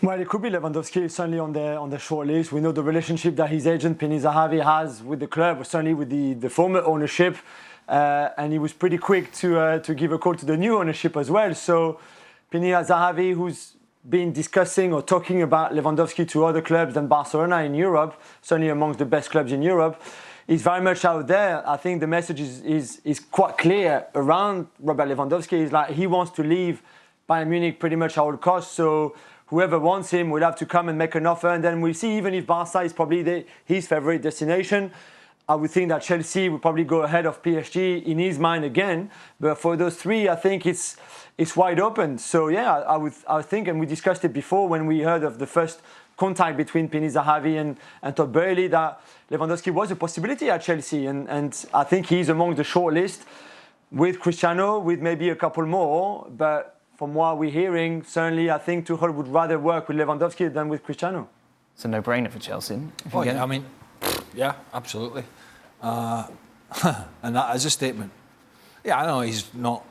Well, it could be Lewandowski certainly on the short list. We know the relationship that his agent Penny Zahavi has with the club, certainly with the former ownership, and he was pretty quick to give a call to the new ownership as well. So Penny Zahavi, who's been discussing or talking about Lewandowski to other clubs than Barcelona in Europe, certainly amongst the best clubs in Europe, is very much out there. I think the message is quite clear around Robert Lewandowski. Is like he wants to leave Bayern Munich pretty much at all costs. So whoever wants him will have to come and make an offer, and then we'll see. Even if Barca is probably his favourite destination, I would think that Chelsea will probably go ahead of PSG in his mind again. But for those three, I think it's wide open. So yeah, I think, and we discussed it before when we heard of the first contact between Penny Zahavi and Todd Boehly, that Lewandowski was a possibility at Chelsea, and I think he's among the short list with Cristiano, with maybe a couple more, but from what we're hearing, certainly I think Tuchel would rather work with Lewandowski than with Cristiano. It's a no-brainer for Chelsea. Oh, yeah, I mean, yeah, absolutely. And that is a statement. Yeah, I know he's not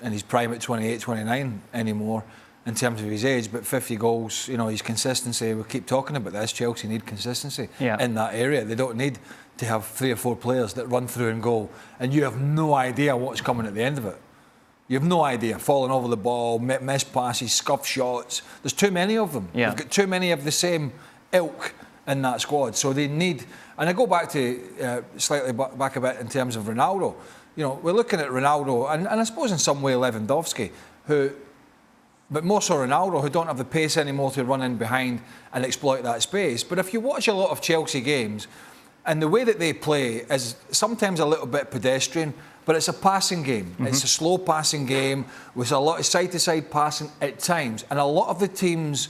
in his prime at 28, 29 anymore in terms of his age, but 50 goals, you know, his consistency, we keep talking about this, Chelsea need consistency in that area. They don't need to have 3 or 4 players that run through and go, and you have no idea what's coming at the end of it. You have no idea. Falling over the ball, missed passes, scuff shots. There's too many of them. Yeah. They've got too many of the same ilk in that squad. So they need... And I go back to slightly back a bit in terms of Ronaldo. You know, we're looking at Ronaldo, and I suppose in some way Lewandowski, but more so Ronaldo, who don't have the pace anymore to run in behind and exploit that space. But if you watch a lot of Chelsea games, and the way that they play is sometimes a little bit pedestrian, but it's a passing game. Mm-hmm. It's a slow passing game with a lot of side-to-side passing at times. And a lot of the teams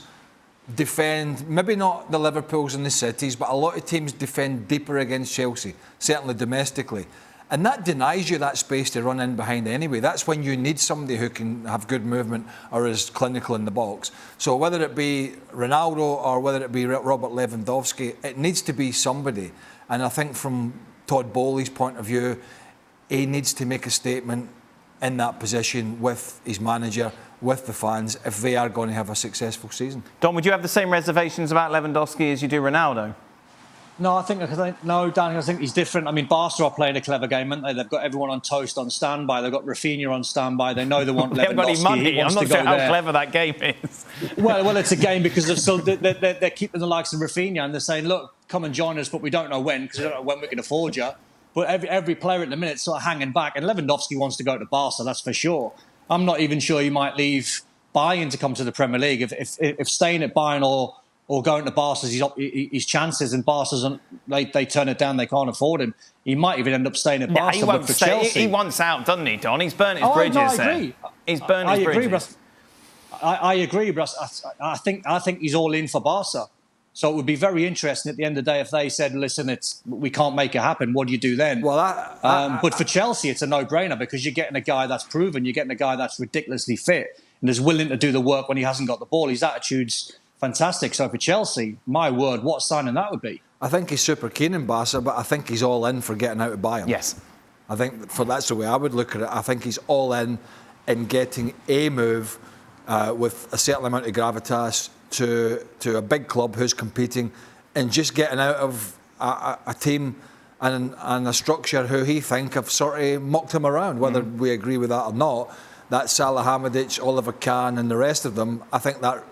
defend, maybe not the Liverpools and the Cities, but a lot of teams defend deeper against Chelsea, certainly domestically. And that denies you that space to run in behind anyway. That's when you need somebody who can have good movement or is clinical in the box. So whether it be Ronaldo or whether it be Robert Lewandowski, it needs to be somebody. And I think from Todd Boehly's point of view, he needs to make a statement in that position with his manager, with the fans, if they are going to have a successful season. Don, would you have the same reservations about Lewandowski as you do Ronaldo? No, Danny, I think he's different. I mean, Barca are playing a clever game, aren't they? They've got everyone on toast on standby. They've got Rafinha on standby. They know they want Lewandowski. They haven't got any money. I'm not sure how clever that game is. Well, it's a game because they're keeping the likes of Rafinha, and they're saying, look, come and join us, but we don't know when, because we don't know when we can afford you. But every player at the minute is sort of hanging back, and Lewandowski wants to go to Barca, that's for sure. I'm not even sure he might leave Bayern to come to the Premier League. If staying at Bayern or going to Barca, his chances, and Barca, they turn it down, they can't afford him. He might even end up staying at Barca. He won't but for stay. Chelsea, he wants out, doesn't he, Don? He's burnt his bridges. No, I agree. He's burnt his bridges. I agree, but I think he's all in for Barca. So it would be very interesting at the end of the day if they said, listen, we can't make it happen. What do you do then? Well, but for Chelsea, it's a no-brainer because you're getting a guy that's proven, you're getting a guy that's ridiculously fit and is willing to do the work when he hasn't got the ball. His attitude's fantastic. So for Chelsea, my word, what a signing that would be. I think he's super keen in Barca, but I think he's all in for getting out of Bayern. Yes. I think that's the way I would look at it. I think he's all in getting a move with a certain amount of gravitas to a big club who's competing and just getting out of a team and a structure who he think have sort of mucked him around, whether we agree with that or not. That Salihamidzic, Oliver Kahn and the rest of them, I think that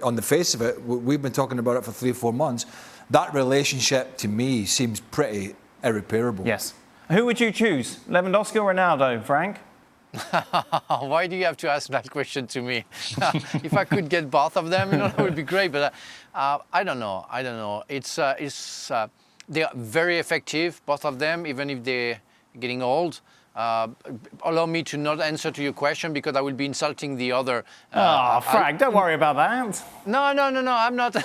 on the face of it, we've been talking about it for 3 or 4 months, that relationship to me seems pretty irreparable. Yes. Who would you choose, Lewandowski or Ronaldo, Frank? Why do you have to ask that question to me? If I could get both of them, that would be great. But I don't know. They are very effective, both of them, even if they're getting old. Allow me to not answer to your question because I will be insulting the other. Frank, don't worry about that. No, I'm not.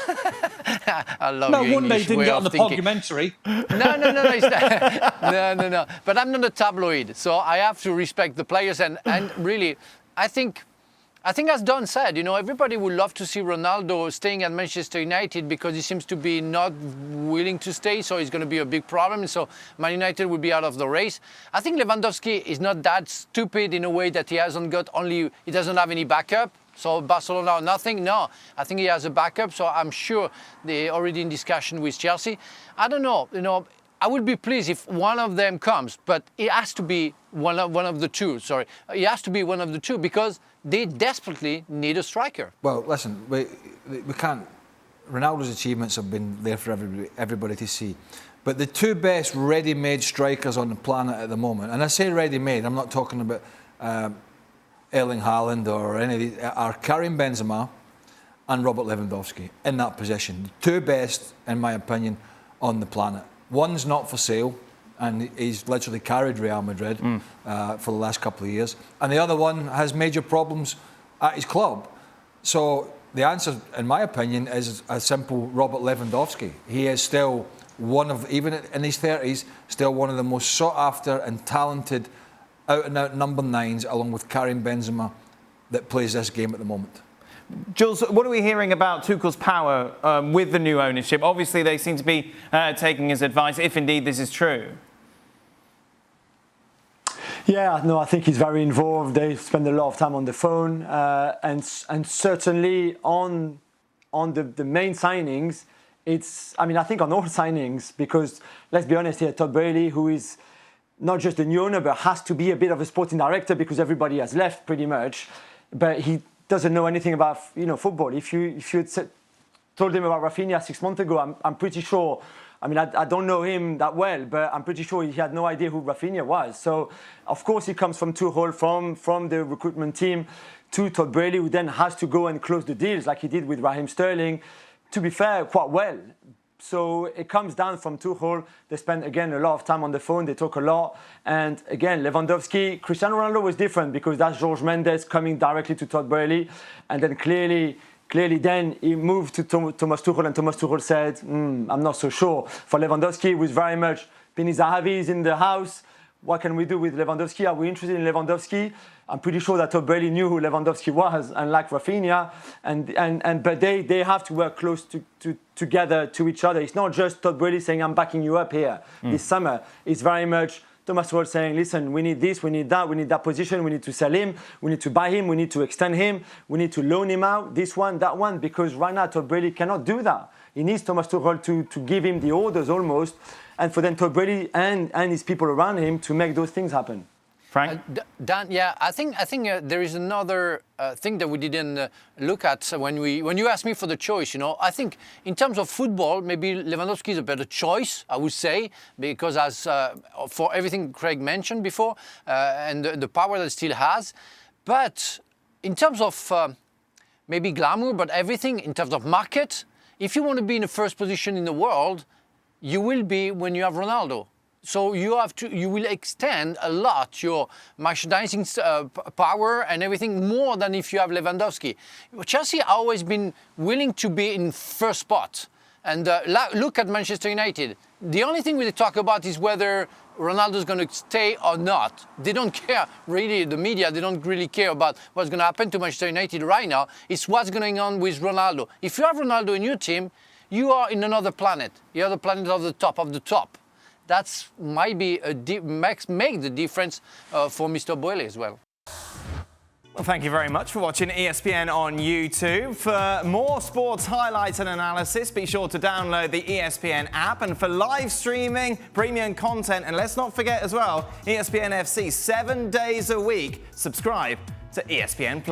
I love no your wonder English they didn't way get of on the thinking. documentary. No. But I'm not a tabloid, so I have to respect the players. And really, I think as Don said, everybody would love to see Ronaldo staying at Manchester United because he seems to be not willing to stay, so it's going to be a big problem. So Man United will be out of the race. I think Lewandowski is not that stupid in a way that he doesn't have any backup. So Barcelona, nothing? No. I think he has a backup, so I'm sure they're already in discussion with Chelsea. I don't know, I would be pleased if one of them comes, but it has to be one of the two, sorry. It has to be one of the two because they desperately need a striker. Well, listen, we can't... Ronaldo's achievements have been there for everybody to see. But the two best ready-made strikers on the planet at the moment, and I say ready-made, I'm not talking about Erling Haaland or any of these, are Karim Benzema and Robert Lewandowski in that position. The two best, in my opinion, on the planet. One's not for sale, and he's literally carried Real Madrid for the last couple of years. And the other one has major problems at his club. So the answer, in my opinion, is a simple Robert Lewandowski. He is still one of, even in his 30s, still one of the most sought after and talented out-and-out number 9s, along with Karim Benzema, that plays this game at the moment. Jules, what are we hearing about Tuchel's power with the new ownership? Obviously, they seem to be taking his advice, if indeed this is true. Yeah, no, I think he's very involved. They spend a lot of time on the phone, and certainly on the main signings. I think on all signings, because let's be honest here, Todd Boehly, who is not just the new owner, but has to be a bit of a sporting director because everybody has left pretty much, but he doesn't know anything about football. If you had told him about Rafinha 6 months ago, I'm pretty sure. I mean, I don't know him that well, but I'm pretty sure he had no idea who Rafinha was. So, of course, he comes from Tuchel, from the recruitment team to Todd Boehly, who then has to go and close the deals like he did with Raheem Sterling. To be fair, quite well. So it comes down from Tuchel. They spend, again, a lot of time on the phone. They talk a lot. And, again, Lewandowski, Cristiano Ronaldo was different because that's Jorge Mendes coming directly to Todd Boehly. And then clearly then he moved to Thomas Tuchel, and Thomas Tuchel said, I'm not so sure. For Lewandowski, it was very much, Pini Zahavi is in the house. What can we do with Lewandowski? Are we interested in Lewandowski? I'm pretty sure that Todd Boehly knew who Lewandowski was, unlike Rafinha. But they have to work close together to each other. It's not just Todd Boehly saying, I'm backing you up here this summer. It's very much Thomas Tuchel saying, listen, we need this, we need that position, we need to sell him, we need to buy him, we need to extend him, we need to loan him out, this one, that one, because right now Todd Boehly cannot do that. He needs Thomas Tuchel to give him the orders almost, and for then Todd Boehly and his people around him to make those things happen. Frank? Dan, yeah, I think there is another thing that we didn't look at when you asked me for the choice. I think in terms of football, maybe Lewandowski is a better choice, I would say, because as for everything Craig mentioned before and the power that he still has, but in terms of maybe glamour, but everything in terms of market, if you want to be in the first position in the world, you will be when you have Ronaldo. So you will extend a lot your merchandising power and everything more than if you have Lewandowski. Chelsea have always been willing to be in first spot. And look at Manchester United. The only thing we talk about is whether Ronaldo is going to stay or not. They don't care, really, the media, they don't really care about what's going to happen to Manchester United right now. It's what's going on with Ronaldo. If you have Ronaldo in your team, you are in another planet. You're the planet of the top. That's might be make the difference for Mr. Boehly as well. Well, thank you very much for watching ESPN on YouTube. For more sports highlights and analysis, be sure to download the ESPN app. And for live streaming, premium content, and let's not forget as well, ESPN FC 7 days a week. Subscribe to ESPN+.